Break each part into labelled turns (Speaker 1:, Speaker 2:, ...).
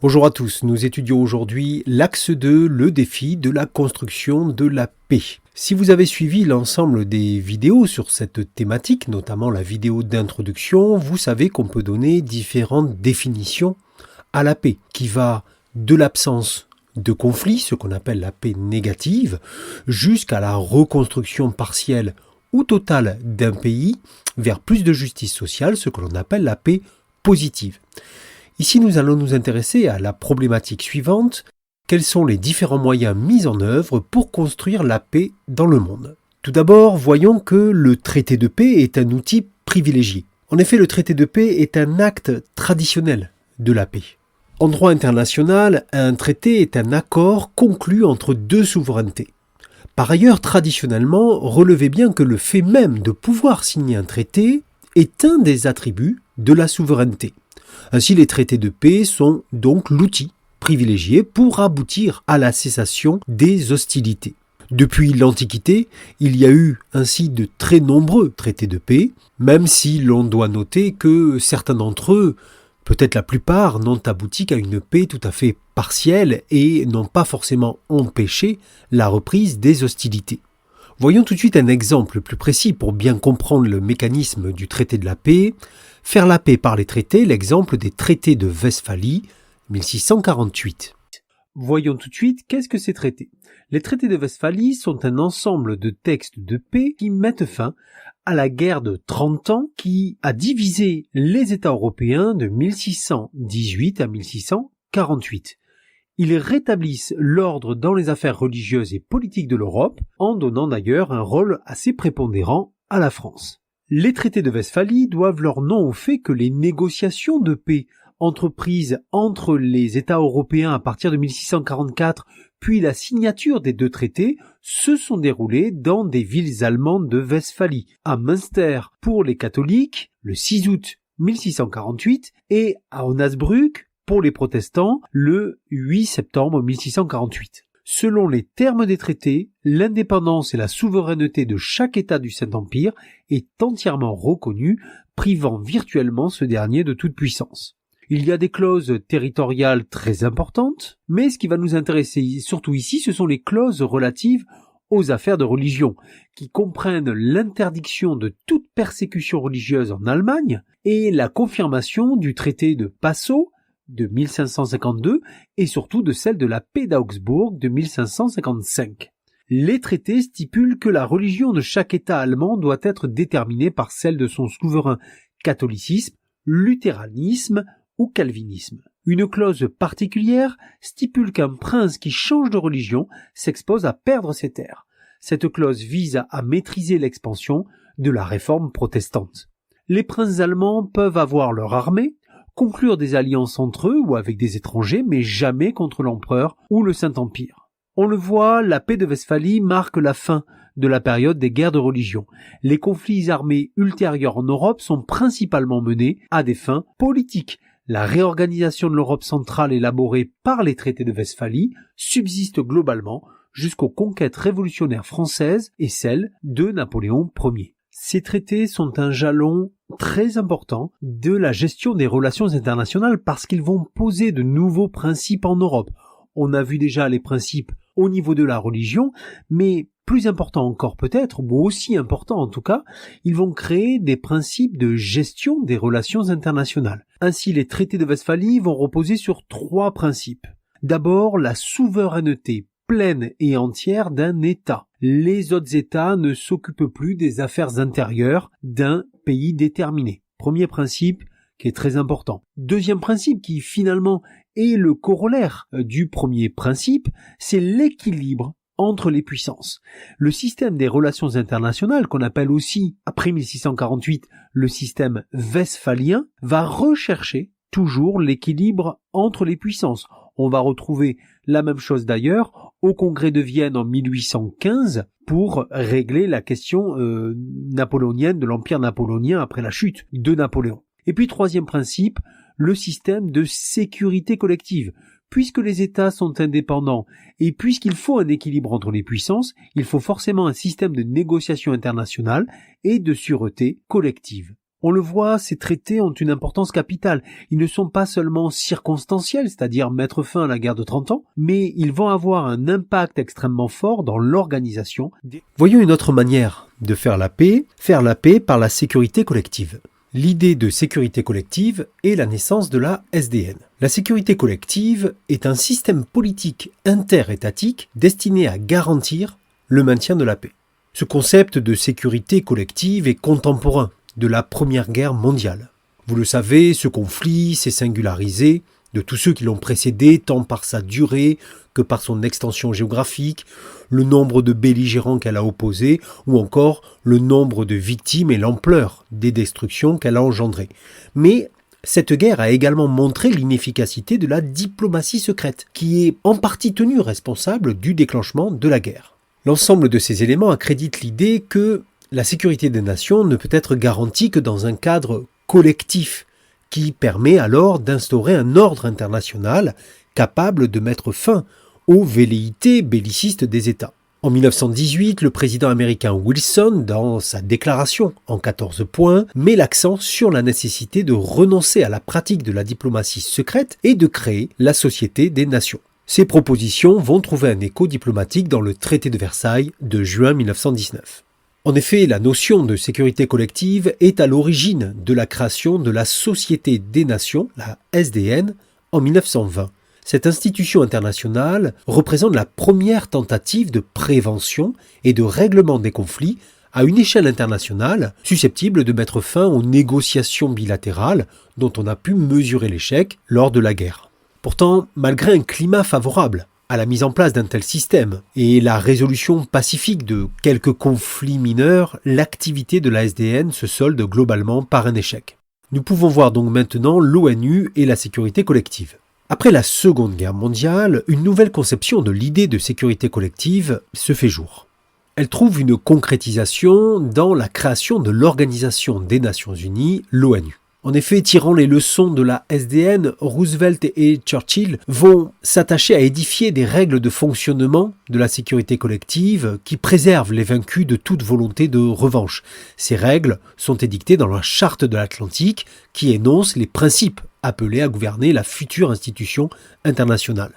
Speaker 1: Bonjour à tous, nous étudions aujourd'hui l'axe 2, le défi de la construction de la paix. Si vous avez suivi l'ensemble des vidéos sur cette thématique, notamment la vidéo d'introduction, vous savez qu'on peut donner différentes définitions à la paix, qui va de l'absence de conflit, ce qu'on appelle la paix négative, jusqu'à la reconstruction partielle ou totale d'un pays vers plus de justice sociale, ce que l'on appelle la paix positive. Ici, nous allons nous intéresser à la problématique suivante. Quels sont les différents moyens mis en œuvre pour construire la paix dans le monde? Tout d'abord, voyons que le traité de paix est un outil privilégié. En effet, le traité de paix est un acte traditionnel de la paix. En droit international, un traité est un accord conclu entre deux souverainetés. Par ailleurs, traditionnellement, relevez bien que le fait même de pouvoir signer un traité est un des attributs de la souveraineté. Ainsi, les traités de paix sont donc l'outil privilégié pour aboutir à la cessation des hostilités. Depuis l'Antiquité, il y a eu ainsi de très nombreux traités de paix, même si l'on doit noter que certains d'entre eux, peut-être la plupart, n'ont abouti qu'à une paix tout à fait partielle et n'ont pas forcément empêché la reprise des hostilités. Voyons tout de suite un exemple plus précis pour bien comprendre le mécanisme du traité de la paix. Faire la paix par les traités, l'exemple des traités de Westphalie, 1648. Voyons tout de suite qu'est-ce que ces traités. Les traités de Westphalie sont un ensemble de textes de paix qui mettent fin à la guerre de 30 ans qui a divisé les États européens de 1618 à 1648. Ils rétablissent l'ordre dans les affaires religieuses et politiques de l'Europe, en donnant d'ailleurs un rôle assez prépondérant à la France. Les traités de Westphalie doivent leur nom au fait que les négociations de paix entreprises entre les États européens à partir de 1644, puis la signature des deux traités, se sont déroulées dans des villes allemandes de Westphalie, à Münster pour les catholiques, le 6 août 1648, et à Osnabrück pour les protestants, le 8 septembre 1648. Selon les termes des traités, l'indépendance et la souveraineté de chaque État du Saint-Empire est entièrement reconnue, privant virtuellement ce dernier de toute puissance. Il y a des clauses territoriales très importantes, mais ce qui va nous intéresser surtout ici, ce sont les clauses relatives aux affaires de religion, qui comprennent l'interdiction de toute persécution religieuse en Allemagne et la confirmation du traité de Passau de 1552 et surtout de celle de la paix d'Augsbourg de 1555. Les traités stipulent que la religion de chaque État allemand doit être déterminée par celle de son souverain catholicisme, luthéranisme ou calvinisme. Une clause particulière stipule qu'un prince qui change de religion s'expose à perdre ses terres. Cette clause vise à maîtriser l'expansion de la réforme protestante. Les princes allemands peuvent avoir leur armée, conclure des alliances entre eux ou avec des étrangers, mais jamais contre l'empereur ou le Saint-Empire. On le voit, la paix de Westphalie marque la fin de la période des guerres de religion. Les conflits armés ultérieurs en Europe sont principalement menés à des fins politiques. La réorganisation de l'Europe centrale élaborée par les traités de Westphalie subsiste globalement jusqu'aux conquêtes révolutionnaires françaises et celles de Napoléon Ier. Ces traités sont un jalon très important de la gestion des relations internationales parce qu'ils vont poser de nouveaux principes en Europe. On a vu déjà les principes au niveau de la religion, mais plus important encore peut-être, ou aussi important en tout cas, ils vont créer des principes de gestion des relations internationales. Ainsi, les traités de Westphalie vont reposer sur 3 principes. D'abord, la souveraineté pleine et entière d'un État. Les autres États ne s'occupent plus des affaires intérieures d'un pays déterminé. Premier principe qui est très important. Deuxième principe qui finalement est le corollaire du premier principe, c'est l'équilibre entre les puissances. Le système des relations internationales, qu'on appelle aussi, après 1648, le système westphalien, va rechercher toujours l'équilibre entre les puissances. On va retrouver la même chose d'ailleurs au Congrès de Vienne en 1815 pour régler la question napoléonienne de l'Empire napoléonien après la chute de Napoléon. Et puis troisième principe, le système de sécurité collective. Puisque les États sont indépendants et puisqu'il faut un équilibre entre les puissances, il faut forcément un système de négociation internationale et de sûreté collective. On le voit, ces traités ont une importance capitale. Ils ne sont pas seulement circonstanciels, c'est-à-dire mettre fin à la guerre de 30 ans, mais ils vont avoir un impact extrêmement fort dans l'organisation. Voyons une autre manière de faire la paix par la sécurité collective. L'idée de sécurité collective est la naissance de la SDN. La sécurité collective est un système politique interétatique destiné à garantir le maintien de la paix. Ce concept de sécurité collective est contemporain de la Première Guerre mondiale. Vous le savez, ce conflit s'est singularisé de tous ceux qui l'ont précédé, tant par sa durée que par son extension géographique, le nombre de belligérants qu'elle a opposés, ou encore le nombre de victimes et l'ampleur des destructions qu'elle a engendrées. Mais cette guerre a également montré l'inefficacité de la diplomatie secrète, qui est en partie tenue responsable du déclenchement de la guerre. L'ensemble de ces éléments accrédite l'idée que la sécurité des nations ne peut être garantie que dans un cadre collectif, qui permet alors d'instaurer un ordre international capable de mettre fin aux velléités bellicistes des États. En 1918, le président américain Wilson, dans sa déclaration en 14 points, met l'accent sur la nécessité de renoncer à la pratique de la diplomatie secrète et de créer la Société des Nations. Ces propositions vont trouver un écho diplomatique dans le traité de Versailles de juin 1919. En effet, la notion de sécurité collective est à l'origine de la création de la Société des Nations, la SDN, en 1920. Cette institution internationale représente la première tentative de prévention et de règlement des conflits à une échelle internationale susceptible de mettre fin aux négociations bilatérales dont on a pu mesurer l'échec lors de la guerre. Pourtant, malgré un climat favorable à la mise en place d'un tel système et la résolution pacifique de quelques conflits mineurs, l'activité de la SDN se solde globalement par un échec. Nous pouvons voir donc maintenant l'ONU et la sécurité collective. Après la Seconde Guerre mondiale, une nouvelle conception de l'idée de sécurité collective se fait jour. Elle trouve une concrétisation dans la création de l'Organisation des Nations Unies, l'ONU. En effet, tirant les leçons de la SDN, Roosevelt et Churchill vont s'attacher à édifier des règles de fonctionnement de la sécurité collective qui préservent les vaincus de toute volonté de revanche. Ces règles sont édictées dans la Charte de l'Atlantique qui énonce les principes appelés à gouverner la future institution internationale.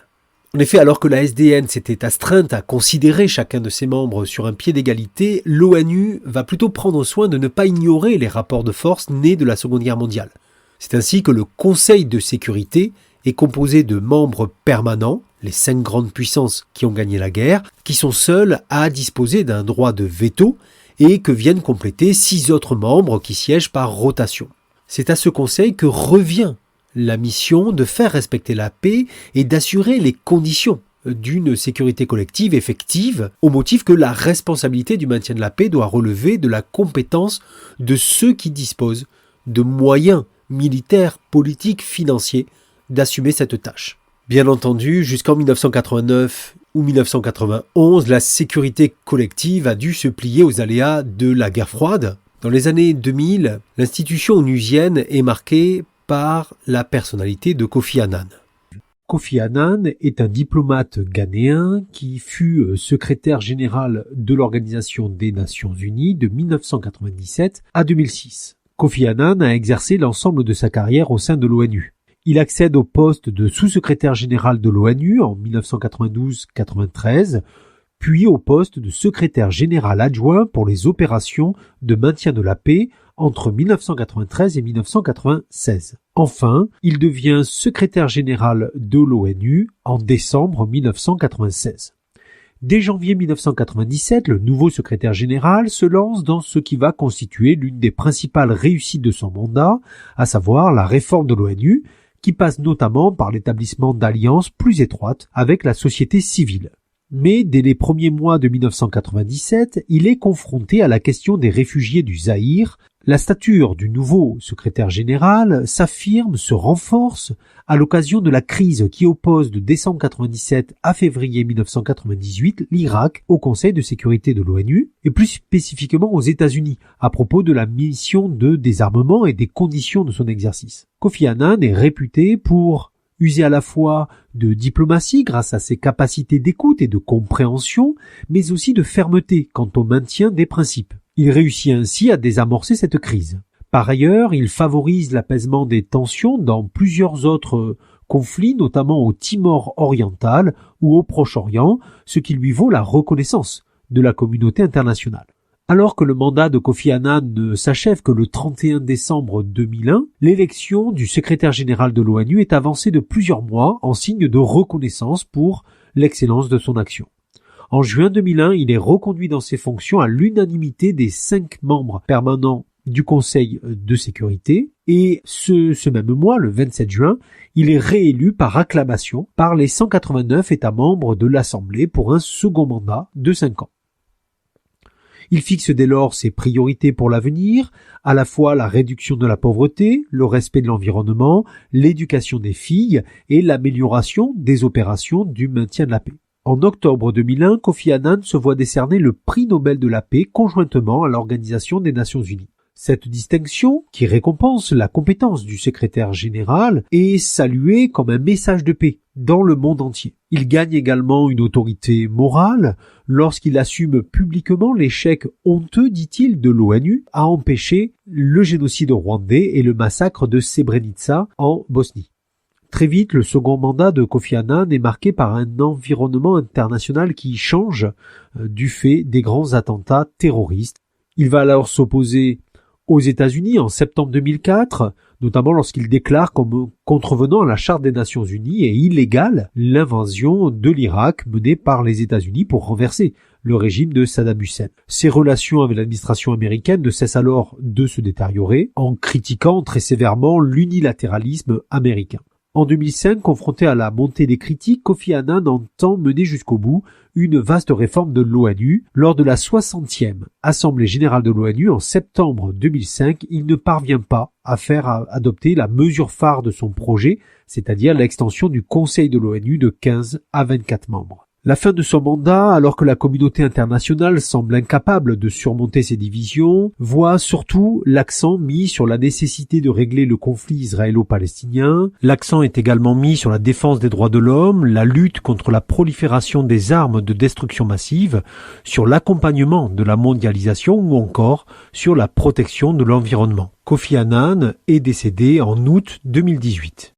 Speaker 1: En effet, alors que la SDN s'était astreinte à considérer chacun de ses membres sur un pied d'égalité, l'ONU va plutôt prendre soin de ne pas ignorer les rapports de force nés de la Seconde Guerre mondiale. C'est ainsi que le Conseil de sécurité est composé de membres permanents, les 5 grandes puissances qui ont gagné la guerre, qui sont seuls à disposer d'un droit de veto et que viennent compléter 6 autres membres qui siègent par rotation. C'est à ce Conseil que revient la mission de faire respecter la paix et d'assurer les conditions d'une sécurité collective effective, au motif que la responsabilité du maintien de la paix doit relever de la compétence de ceux qui disposent de moyens militaires, politiques, financiers d'assumer cette tâche. Bien entendu, jusqu'en 1989 ou 1991, la sécurité collective a dû se plier aux aléas de la guerre froide. Dans les années 2000, l'institution onusienne est marquée par la personnalité de Kofi Annan. Kofi Annan est un diplomate ghanéen qui fut secrétaire général de l'Organisation des Nations Unies de 1997 à 2006. Kofi Annan a exercé l'ensemble de sa carrière au sein de l'ONU. Il accède au poste de sous-secrétaire général de l'ONU en 1992-93, puis au poste de secrétaire général adjoint pour les opérations de maintien de la paix entre 1993 et 1996. Enfin, il devient secrétaire général de l'ONU en décembre 1996. Dès janvier 1997, le nouveau secrétaire général se lance dans ce qui va constituer l'une des principales réussites de son mandat, à savoir la réforme de l'ONU, qui passe notamment par l'établissement d'alliances plus étroites avec la société civile. Mais dès les premiers mois de 1997, il est confronté à la question des réfugiés du Zaïre. La stature du nouveau secrétaire général s'affirme, se renforce à l'occasion de la crise qui oppose de décembre 1997 à février 1998 l'Irak au Conseil de sécurité de l'ONU et plus spécifiquement aux États-Unis à propos de la mission de désarmement et des conditions de son exercice. Kofi Annan est réputé pour user à la fois de diplomatie grâce à ses capacités d'écoute et de compréhension, mais aussi de fermeté quant au maintien des principes. Il réussit ainsi à désamorcer cette crise. Par ailleurs, il favorise l'apaisement des tensions dans plusieurs autres conflits, notamment au Timor oriental ou au Proche-Orient, ce qui lui vaut la reconnaissance de la communauté internationale. Alors que le mandat de Kofi Annan ne s'achève que le 31 décembre 2001, l'élection du secrétaire général de l'ONU est avancée de plusieurs mois en signe de reconnaissance pour l'excellence de son action. En juin 2001, il est reconduit dans ses fonctions à l'unanimité des 5 membres permanents du Conseil de sécurité et ce même mois, le 27 juin, il est réélu par acclamation par les 189 États membres de l'Assemblée pour un second mandat de 5 ans. Il fixe dès lors ses priorités pour l'avenir, à la fois la réduction de la pauvreté, le respect de l'environnement, l'éducation des filles et l'amélioration des opérations du maintien de la paix. En octobre 2001, Kofi Annan se voit décerner le prix Nobel de la paix conjointement à l'Organisation des Nations Unies. Cette distinction, qui récompense la compétence du secrétaire général, est saluée comme un message de paix dans le monde entier. Il gagne également une autorité morale lorsqu'il assume publiquement l'échec honteux, dit-il, de l'ONU à empêcher le génocide rwandais et le massacre de Srebrenica en Bosnie. Très vite, le second mandat de Kofi Annan est marqué par un environnement international qui change du fait des grands attentats terroristes. Il va alors s'opposer aux États-Unis en septembre 2004, notamment lorsqu'il déclare comme contrevenant à la Charte des Nations Unies et illégale l'invasion de l'Irak menée par les États-Unis pour renverser le régime de Saddam Hussein. Ses relations avec l'administration américaine ne cessent alors de se détériorer en critiquant très sévèrement l'unilatéralisme américain. En 2005, confronté à la montée des critiques, Kofi Annan entend mener jusqu'au bout une vaste réforme de l'ONU. Lors de la 60e Assemblée générale de l'ONU en septembre 2005, il ne parvient pas à faire adopter la mesure phare de son projet, c'est-à-dire l'extension du Conseil de l'ONU de 15 à 24 membres. La fin de son mandat, alors que la communauté internationale semble incapable de surmonter ses divisions, voit surtout l'accent mis sur la nécessité de régler le conflit israélo-palestinien. L'accent est également mis sur la défense des droits de l'homme, la lutte contre la prolifération des armes de destruction massive, sur l'accompagnement de la mondialisation ou encore sur la protection de l'environnement. Kofi Annan est décédé en août 2018.